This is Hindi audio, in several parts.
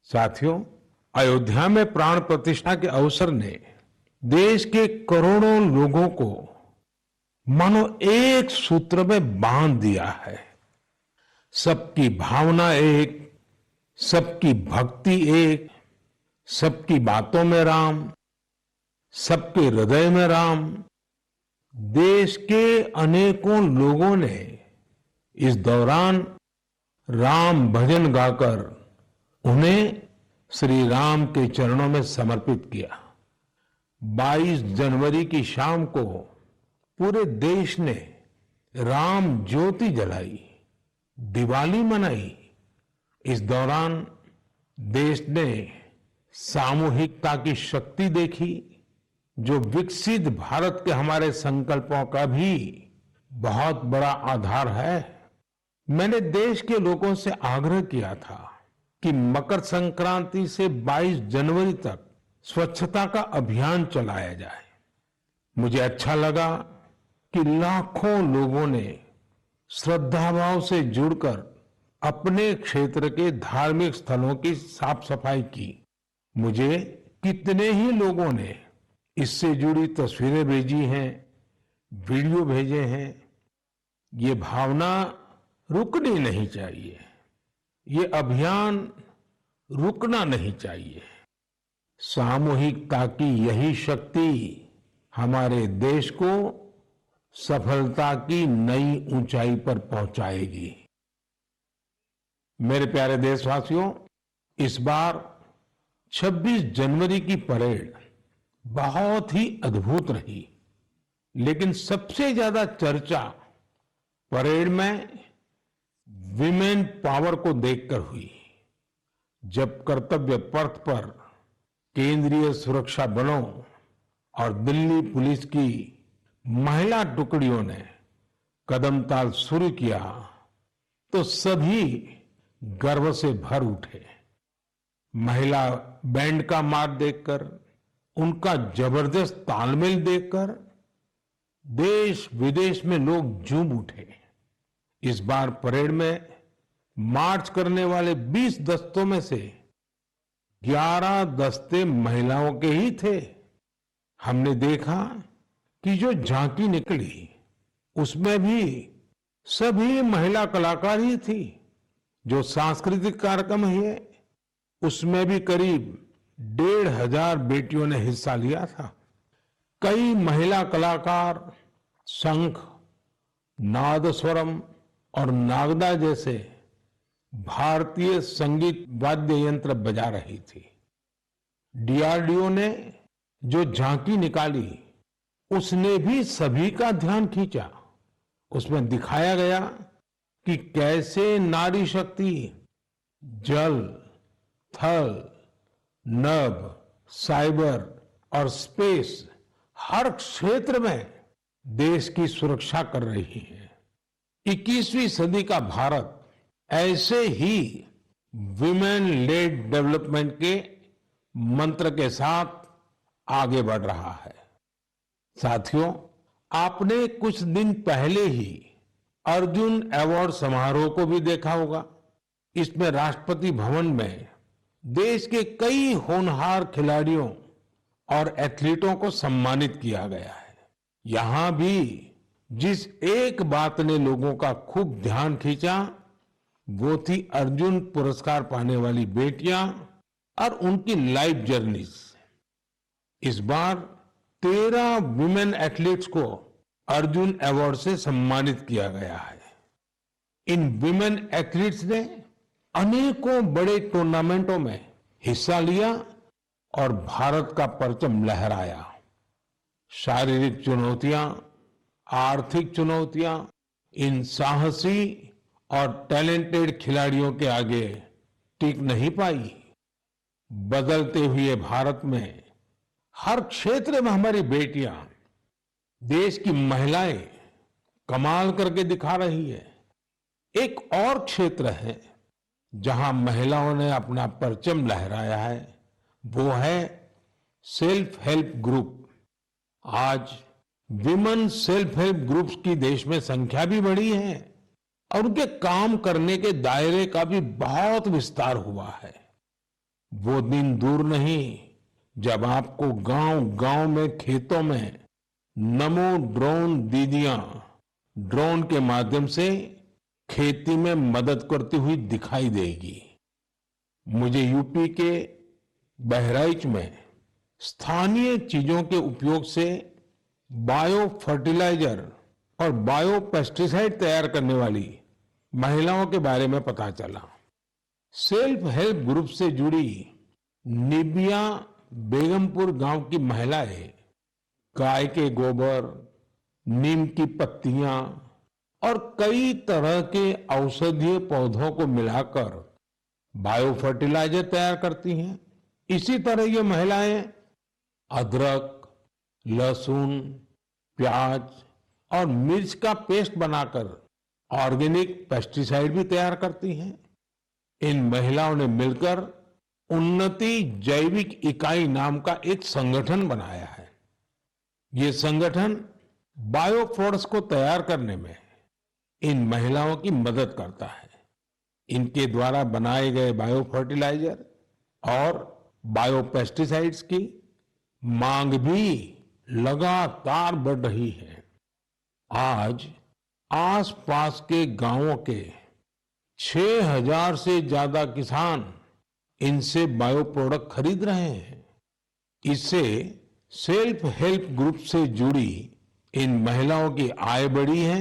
साथियों, अयोध्या में प्राण प्रतिष्ठा के अवसर ने देश के करोड़ों लोगों को मानो एक सूत्र में बांध दिया है। सबकी भावना एक, सबकी भक्ति एक, सबकी बातों में राम, सबके हृदय में राम। देश के अनेकों लोगों ने इस दौरान राम भजन गाकर उन्हें श्री राम के चरणों में समर्पित किया। 22 जनवरी की शाम को पूरे देश ने राम ज्योति जलाई, दिवाली मनाई। इस दौरान देश ने सामूहिकता की शक्ति देखी, जो विकसित भारत के हमारे संकल्पों का भी बहुत बड़ा आधार है। मैंने देश के लोगों से आग्रह किया था कि मकर संक्रांति से 22 जनवरी तक स्वच्छता का अभियान चलाया जाए। मुझे अच्छा लगा कि लाखों लोगों ने श्रद्धाभाव से जुड़कर अपने क्षेत्र के धार्मिक स्थलों की साफ सफाई की। मुझे कितने ही लोगों ने इससे जुड़ी तस्वीरें भेजी हैं, वीडियो भेजे हैं। ये भावना रुकनी नहीं चाहिए, ये अभियान रुकना नहीं चाहिए। सामूहिकता की यही शक्ति हमारे देश को सफलता की नई ऊंचाई पर पहुंचाएगी। मेरे प्यारे देशवासियों, इस बार 26 जनवरी की परेड बहुत ही अद्भुत रही, लेकिन सबसे ज्यादा चर्चा परेड में विमेन पावर को देखकर हुई। जब कर्तव्य पथ पर केंद्रीय सुरक्षा बलों और दिल्ली पुलिस की महिला टुकड़ियों ने कदमताल शुरू किया तो सभी गर्व से भर उठे। महिला बैंड का मार्च देखकर, उनका जबरदस्त तालमेल देखकर देश विदेश में लोग झूम उठे। इस बार परेड में मार्च करने वाले 20 दस्तों में से 11 दस्ते महिलाओं के ही थे। हमने देखा कि जो झांकी निकली उसमें भी सभी महिला कलाकार ही थी। जो सांस्कृतिक कार्यक्रम है उसमें भी करीब 1,500 बेटियों ने हिस्सा लिया था। कई महिला कलाकार शंख, नादस्वरम और नागदा जैसे भारतीय संगीत वाद्य यंत्र बजा रही थी। डीआरडीओ ने जो झांकी निकाली उसने भी सभी का ध्यान खींचा। उसमें दिखाया गया कि कैसे नारी शक्ति जल, थल, नभ, साइबर और स्पेस हर क्षेत्र में देश की सुरक्षा कर रही है। 21वीं सदी का भारत ऐसे ही विमेन लेड डेवलपमेंट के मंत्र के साथ आगे बढ़ रहा है। साथियों, आपने कुछ दिन पहले ही अर्जुन अवार्ड समारोह को भी देखा होगा। इसमें राष्ट्रपति भवन में देश के कई होनहार खिलाड़ियों और एथलीटों को सम्मानित किया गया है। यहां भी जिस एक बात ने लोगों का खूब ध्यान खींचा वो थी अर्जुन पुरस्कार पाने वाली बेटियां और उनकी लाइफ जर्नीज। इस बार 13 विमेन एथलीट्स को अर्जुन अवार्ड से सम्मानित किया गया है। इन विमेन एथलीट्स ने अनेकों बड़े टूर्नामेंटों में हिस्सा लिया और भारत का परचम लहराया। शारीरिक चुनौतियां, आर्थिक चुनौतियां इन साहसी और टैलेंटेड खिलाड़ियों के आगे टिक नहीं पाई। बदलते हुए भारत में हर क्षेत्र में हमारी बेटियां, देश की महिलाएं कमाल करके दिखा रही है। एक और क्षेत्र है जहां महिलाओं ने अपना परचम लहराया है, वो है सेल्फ हेल्प ग्रुप। आज विमेन सेल्फ हेल्प ग्रुप्स की देश में संख्या भी बढ़ी है और उनके काम करने के दायरे का भी बहुत विस्तार हुआ है। वो दिन दूर नहीं जब आपको गांव-गांव में खेतों में नमो ड्रोन दीदियां ड्रोन के माध्यम से खेती में मदद करती हुई दिखाई देगी। मुझे यूपी के बहराइच में स्थानीय चीजों के उपयोग से बायो फर्टिलाइजर और बायो पेस्टिसाइड तैयार करने वाली महिलाओं के बारे में पता चला। सेल्फ हेल्प ग्रुप से जुड़ी निबिया बेगमपुर गांव की महिलाएं गाय के गोबर, नीम की पत्तियां और कई तरह के औषधीय पौधों को मिलाकर बायो फर्टिलाइजर तैयार करती हैं। इसी तरह ये महिलाएं अदरक, लहसुन, प्याज और मिर्च का पेस्ट बनाकर ऑर्गेनिक पेस्टिसाइड भी तैयार करती हैं। इन महिलाओं ने मिलकर उन्नति जैविक इकाई नाम का एक संगठन बनाया है। ये संगठन बायो प्रोडक्ट्स को तैयार करने में इन महिलाओं की मदद करता है। इनके द्वारा बनाए गए बायो फर्टिलाइजर और बायो पेस्टिसाइड्स की मांग भी लगातार बढ़ रही है। आज आसपास के गांवों के 6000 से ज्यादा किसान इनसे बायो प्रोडक्ट खरीद रहे हैं। इससे सेल्फ हेल्प ग्रुप से जुड़ी इन महिलाओं की आय बढ़ी है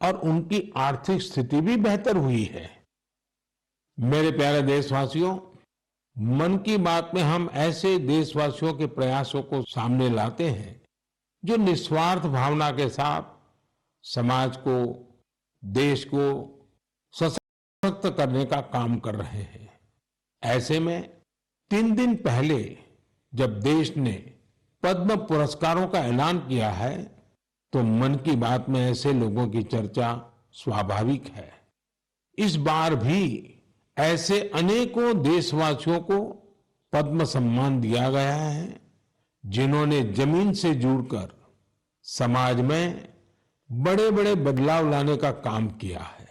और उनकी आर्थिक स्थिति भी बेहतर हुई है। मेरे प्यारे देशवासियों, मन की बात में हम ऐसे देशवासियों के प्रयासों को सामने लाते हैं जो निस्वार्थ भावना के साथ समाज को, देश को सशक्त करने का काम कर रहे हैं। ऐसे में 3 दिन पहले जब देश ने पद्म पुरस्कारों का ऐलान किया है, तो मन की बात में ऐसे लोगों की चर्चा स्वाभाविक है। इस बार भी ऐसे अनेकों देशवासियों को पद्म सम्मान दिया गया है, जिन्होंने जमीन से जुड़कर समाज में बड़े बड़े बदलाव लाने का काम किया है।